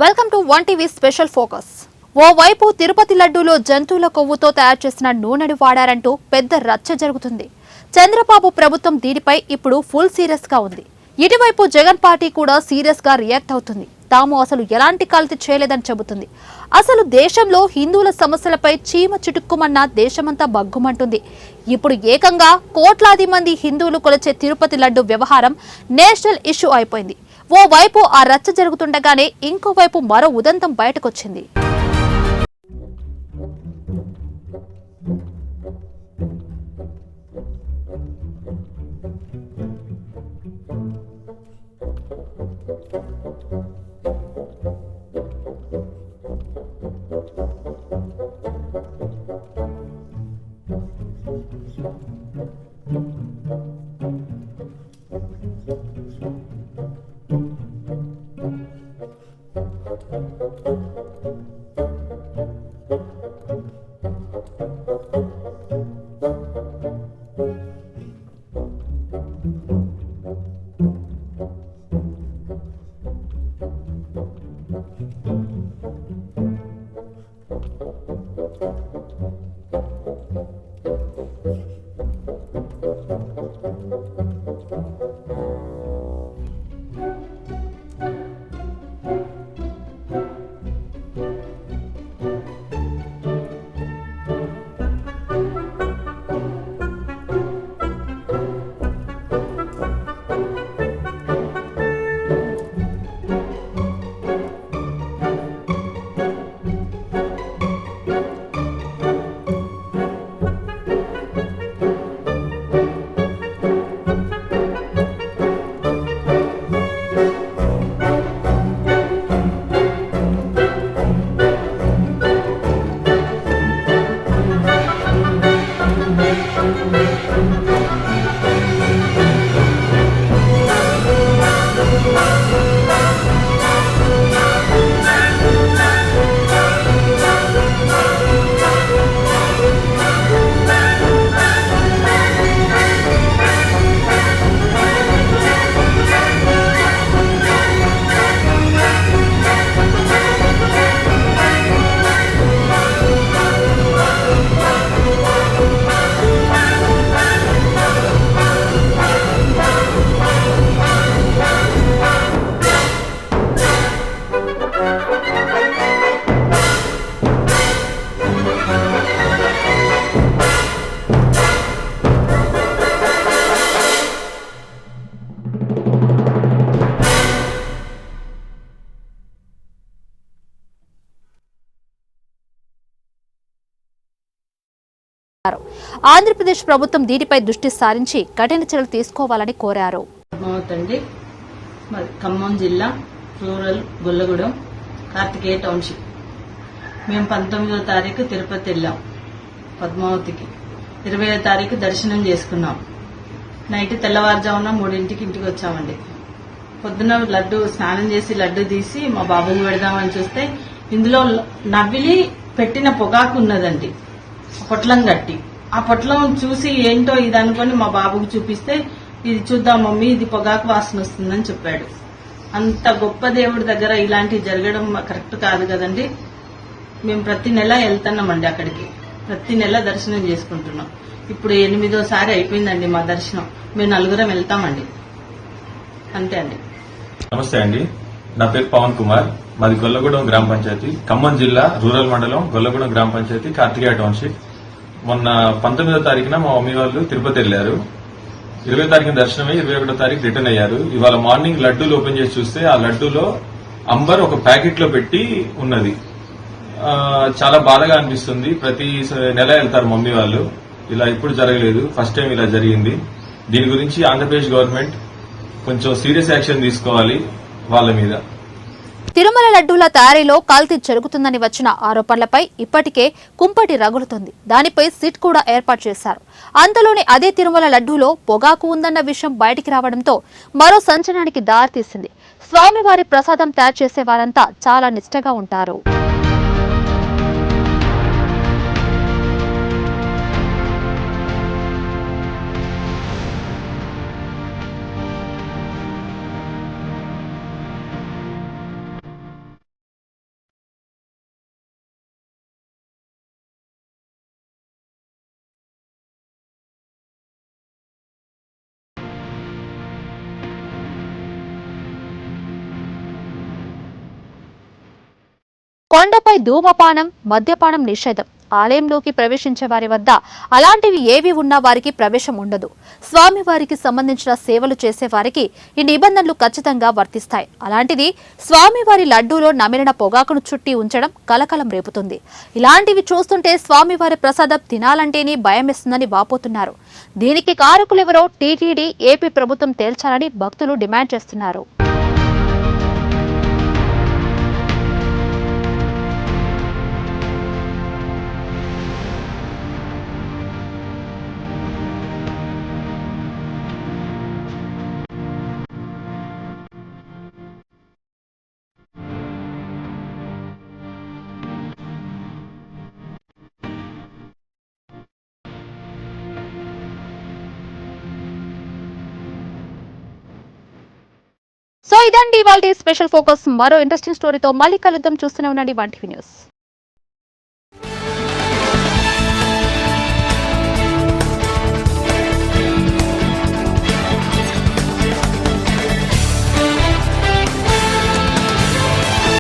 Welcome to one TV special focus. ఓవైపు తిరుపతి లడ్డూలో జంతువుల కొవ్వుతో తయారు చేసిన నూనెను వాడారంటూ పెద్ద రచ్చ జరుగుతుంది. చంద్రబాబు ప్రభుత్వం దీనిపై ఇప్పుడు ఫుల్ సీరియస్ గా ఉంది. ఇటువైపు జగన్ పార్టీ కూడా సీరియస్ గా రియాక్ట్ అవుతుంది. తాము అసలు ఎలాంటి కల్తీ చేయలేదని చెబుతుంది. అసలు దేశంలో హిందువుల సమస్యలపై చీమ చిటుక్కుమన్న దేశమంతా బగ్గుమంటుంది. ఇప్పుడు ఏకంగా కోట్లాది మంది హిందువులు కొలిచే తిరుపతి లడ్డు వ్యవహారం నేషనల్ ఇష్యూ అయిపోయింది. ఓవైపు ఆ రచ్చ జరుగుతుండగానే ఇంకోవైపు మరో ఉదంతం బయటకొచ్చింది. ఆంధ్రప్రదేశ్ ప్రభుత్వం దీనిపై దృష్టి సారించి కఠిన చర్యలు తీసుకోవాలని కోరారు. ఖమ్మం జిల్లా రూరల్ గొల్లగూడెం కార్తికేయ టౌన్షిప్. మేము 19వ తారీఖు తిరుపతి వెళ్ళాం పద్మావతికి. 20వ తారీఖు దర్శనం చేసుకున్నాం. నైట్ తెల్లవారుజామున 3ంటికి ఇంటికి వచ్చామండి. పొద్దున లడ్డు స్నానం చేసి లడ్డు తీసి మా బాబుకి పెడదామని చూస్తే ఇందులో నవ్విలి పెట్టిన పొగాకు ఉన్నదండి. పొట్లం కట్టి ఆ పొట్లం చూసి ఏంటో ఇది అనుకుని మా బాబుకు చూపిస్తే ఇది చూద్దాం మమ్మీ, ఇది పొగాకు వాసన వస్తుందని చెప్పాడు. అంత గొప్ప దేవుడి దగ్గర ఇలాంటివి జరగడం కరెక్ట్ కాదు కదండి. మేము ప్రతి నెల వెళ్తున్నామండి అక్కడికి. ప్రతి నెల దర్శనం చేసుకుంటున్నాం. ఇప్పుడు 8వ అయిపోయిందండి మా దర్శనం. మేము 4 వెళ్తామండి. అంతే అండి. నమస్తే అండి, నా పేరు పవన్ కుమార్. మాది గొల్లగూడెం గ్రామ పంచాయతీ, ఖమ్మం జిల్లా రూరల్ మండలం గొల్లగూడెం గ్రామ పంచాయతీ, కార్తికేయ టౌన్షిప్. మొన్న 19వ తారీఖున మా మమ్మీ వాళ్ళు తిరుపతి వెళ్లారు. 20వ తారీఖున దర్శనమై 21వ తారీఖు రిటర్న్ అయ్యారు. ఇవాళ మార్నింగ్ లడ్డూలు ఓపెన్ చేసి చూస్తే ఆ లడ్డూలో అంబర్ ఒక ప్యాకెట్ లో పెట్టి ఉన్నది. చాలా బాధగా అనిపిస్తుంది. ప్రతి నెల వెళ్తారు మమ్మీ వాళ్ళు. ఇలా ఇప్పుడు జరగలేదు, ఫస్ట్ టైం ఇలా జరిగింది. దీని గురించి ఆంధ్రప్రదేశ్ గవర్నమెంట్ కొంచెం సీరియస్ యాక్షన్ తీసుకోవాలి వాళ్ళ మీద. తిరుమల లడ్డూల తయారీలో కల్తీ జరుగుతుందని వచ్చిన ఆరోపణలపై ఇప్పటికే కుంపటి రగులుతుంది. దానిపై సిట్ కూడా ఏర్పాటు చేశారు. అంతలోనే అదే తిరుమల లడ్డూలో పొగాకు ఉందన్న విషయం బయటికి రావడంతో మరో సంచలనానికి దారితీసింది. స్వామివారి ప్రసాదం తయారు చేసే వారంతా చాలా నిష్ఠగా ఉంటారు. కొండపై ధూమపానం, మద్యపానం నిషేధం. ఆలయంలోకి ప్రవేశించే వారి వద్ద అలాంటివి ఏవి ఉన్నా వారికి ప్రవేశం ఉండదు. స్వామివారికి సంబంధించిన సేవలు చేసే వారికి ఈ నిబంధనలు ఖచ్చితంగా వర్తిస్తాయి. అలాంటిది స్వామివారి లడ్డూలో నమిలిన పొగాకును చుట్టి ఉంచడం కలకలం రేపుతుంది. ఇలాంటివి చూస్తుంటే స్వామివారి ప్రసాదం తినాలంటేనే భయమేస్తుందని వాపోతున్నారు. దీనికి కారకులెవరో టీటీడీ, ఏపీ ప్రభుత్వం తేల్చాలని భక్తులు డిమాండ్ చేస్తున్నారు. సో ఇదండి ఇవాల్టి స్పెషల్ ఫోకస్. మరో ఇంట్రెస్టింగ్ స్టోరీతో మళ్ళీ కలుద్దాం. చూస్తూనే ఉండండి 1TV న్యూస్.